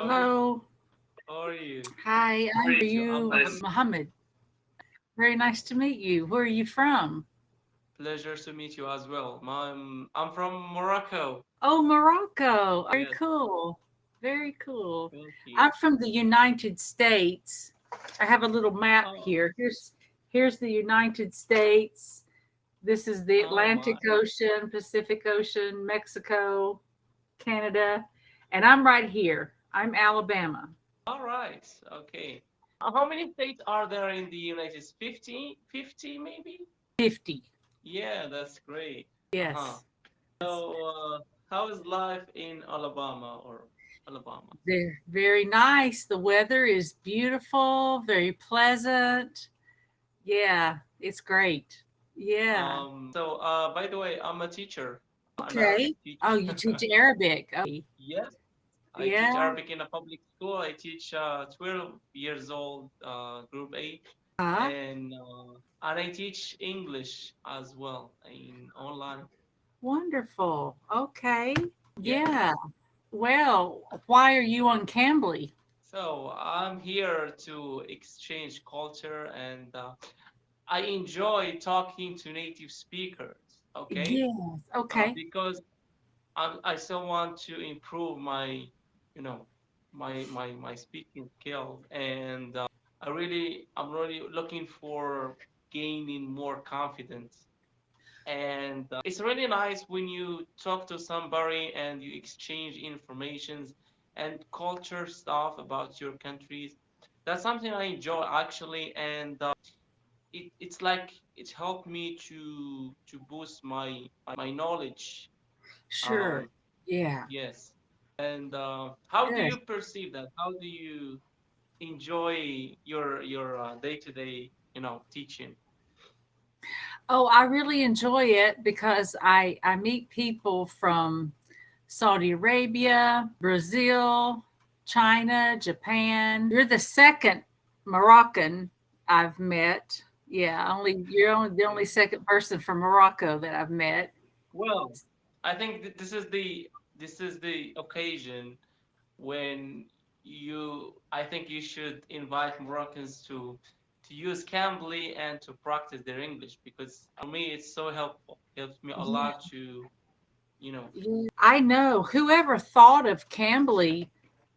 Hello, Hello. how are you? Hi, Nice to I'm meet you. I'm you, Mohammed. Mohammed. Very nice to meet you. Where are you from? Pleasure to meet you as well. I'm from Morocco. Oh, Morocco. Very Yes, cool. Very cool. thank you. I'm from the United States. I have a little map Oh, here. Here's the United States. This is the oh Atlantic my. Ocean, Pacific Ocean, Mexico, Canada, and I'm right here. I'm Alabama. All right. Okay. How many states are there in the United States? 50? 50 maybe? 50. Yeah, that's great. Uh-huh. Yes. So, how is life in Alabama or Alabama? They're very nice. The weather is beautiful, very pleasant. Yeah, it's great. Yeah. By the way, I'm a teacher, an Okay. Arabic teacher. Oh, you teach Arabic. Oh, Yes, I teach yeah. Arabic in a public school. I teach 12 years old, group A, Huh? and I teach English as well in online. Wonderful. Okay. Yes. Yeah. Well, why are you on Cambly? So I'm here to exchange culture, and I enjoy talking to native speakers. Okay, Yes. Okay. because I still want to improve my, you know, my speaking skills, and I'm really looking for gaining more confidence. And it's really nice when you talk to somebody and you exchange informations and culture stuff about your countries. That's something I enjoy actually, and it's like it helped me to boost my knowledge. Sure. Um, Yeah. yes. And how do Good. you perceive that? How do you enjoy your day-to-day, teaching? Oh, I really enjoy it because I meet people from Saudi Arabia, Brazil, China, Japan. You're the second Moroccan I've met. Yeah, only you're only the only Okay. second person from Morocco that I've met. Well, I think this is the occasion when I think you should invite Moroccans to use Cambly and to practice their English because for me it's so helpful. Helps me a Yeah, lot to, you know, yeah. I know. Whoever thought of Cambly,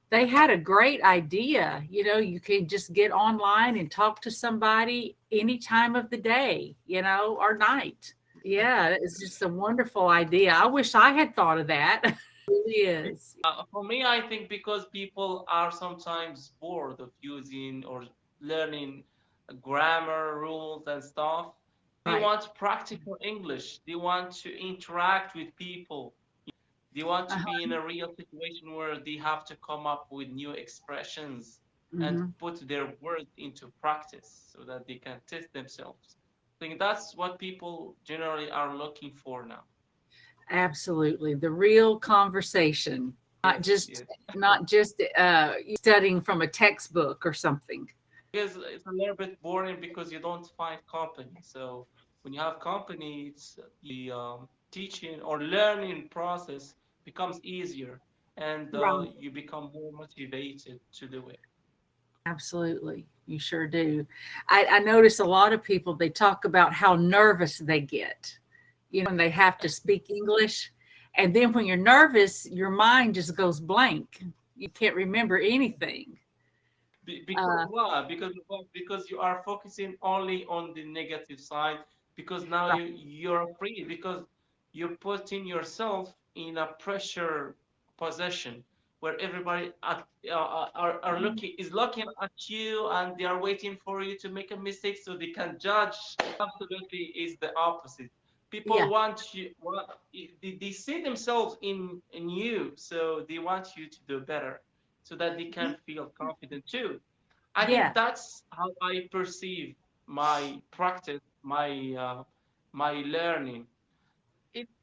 they had a great idea. You can just get online and talk to somebody any time of the day, or night. Yeah, it's just a wonderful idea. I wish I had thought of that. It really is. For me, I think because people are sometimes bored of using or learning grammar rules and stuff, they Right. want practical English. They want to interact with people. They want to be Uh-huh. in a real situation where they have to come up with new expressions and Mhm. put their words into practice so that they can test themselves. I think that's what people generally are looking for now. Absolutely. The real conversation, not Yes, just yes. not just studying from a textbook or something. Because it's a little bit boring because you don't find company. So when you have company, it's the teaching or learning process becomes easier, and Right. you become more motivated to do it. Absolutely. You sure do. I notice a lot of people, they talk about how nervous they get, when they have to speak English. And then when you're nervous, your mind just goes blank. You can't remember anything. Because Uh, why? Because you are focusing only on the negative side. Because now right. you're afraid because you're putting yourself in a pressure position where everybody are looking at you and they are waiting for you to make a mistake so they can judge. Absolutely, is the opposite. People Yeah. want you. They see themselves in you, so they want you to do better so that they can feel confident too. I think Yeah. that's how I perceive my practice, my learning.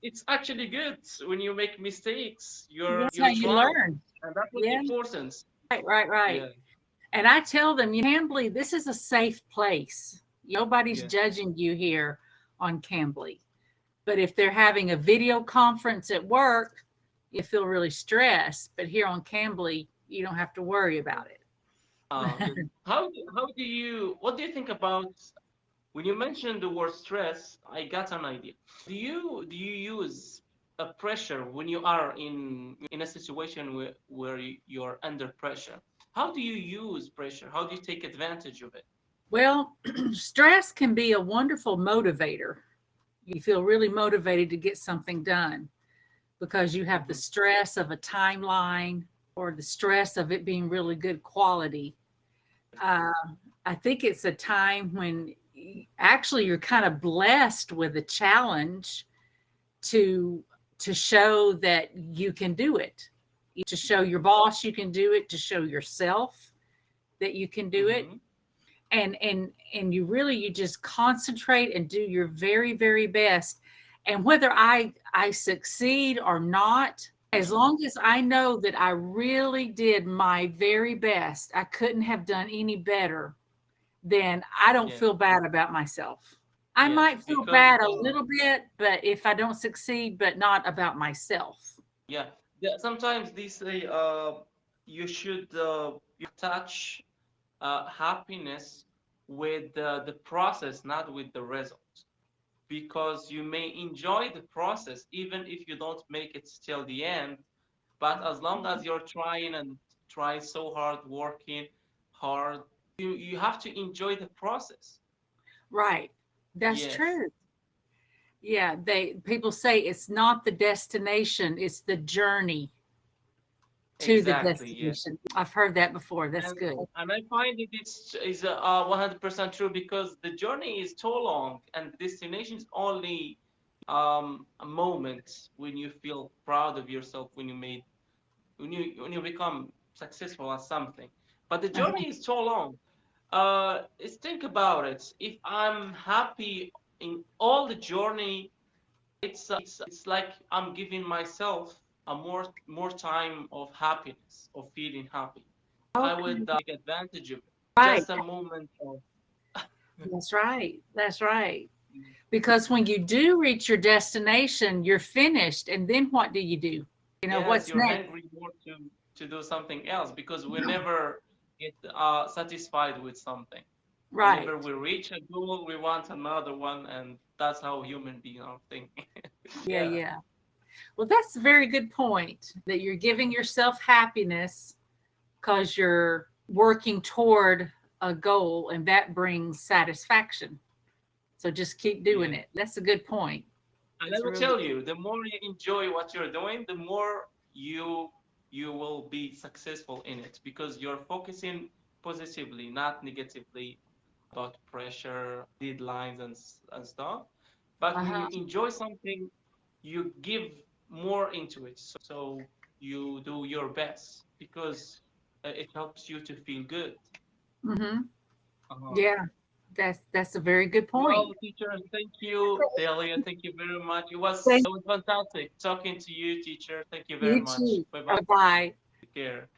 It's actually good when you make mistakes. Yeah. That's how You you try, learn. and that's what's Yeah. important. Right, right, right. Yeah, And I tell them, Cambly, this is a safe place. Nobody's yeah, judging you here on Cambly. But if they're having a video conference at work, you feel really stressed. But here on Cambly, You don't have to worry about Good. it. What do you think about when you mentioned the word stress? I got an idea. Do you use a pressure when you are in a situation where you're under pressure? How do you use pressure? How do you take advantage of it? Well, stress can be a wonderful motivator. You feel really motivated to get something done because you have the Hmm. stress of a timeline or the stress of it being really good quality. Uh, I think it's a time when actually you're kind of blessed with a challenge to to show that you can do it, to show your boss you can do it, to show yourself that you can do it. Hmm. And you just concentrate and do your very, very best. And whether I succeed or not, as long as I know that I really did my very best, I couldn't have done any better, then I don't Yes, feel bad about myself. I yes, might feel because bad a little bit, but if I don't succeed, but not about myself. yeah, sometimes they say you should attach happiness with the process, not with the result, because you may enjoy the process even if you don't make it till the end. But as long as you're trying and trying so hard, working hard, you have to enjoy the process. Right. That's Yes, true. Yeah, they people say it's not the destination, it's the journey to the exactly. Yes. destination. I've heard that before. That's and good. and I find it is 100% true, because the journey is so long and the destination is only a moment when you feel proud of yourself, when you become successful at something. But the Uh-huh. journey is so long. Let's think about it. If I'm happy in all the journey, it's like I'm giving myself a more time of happiness, of feeling happy. I Okay. would take advantage of it. Right. Just a moment of That's right. That's right. Because when you do reach your destination, you're finished. And then what do you do? yes, What's you're next? hungry more to do something else, because we never get satisfied with something. Right. Whenever we reach a goal, we want another one, and that's how human beings are thinking. Yeah, Yeah, yeah. Well, that's a very good point that you're giving yourself happiness because you're working toward a goal and that brings satisfaction. So just keep doing yeah. it. That's a good point. And I That's a will really tell you, the more you enjoy what you're doing, the more you will be successful in it, because you're focusing positively, not negatively, about pressure, deadlines, and stuff. But when you uh-huh. enjoy something, you give more into it. So you do your best, because it helps you to feel good. Hmm. Uh-huh. Yeah, that's a very good point. Well, teacher, thank you. Delia, thank you very much. Thank It was fantastic talking to you, teacher. Thank you very you much. too. Bye bye. Bye bye. Take care.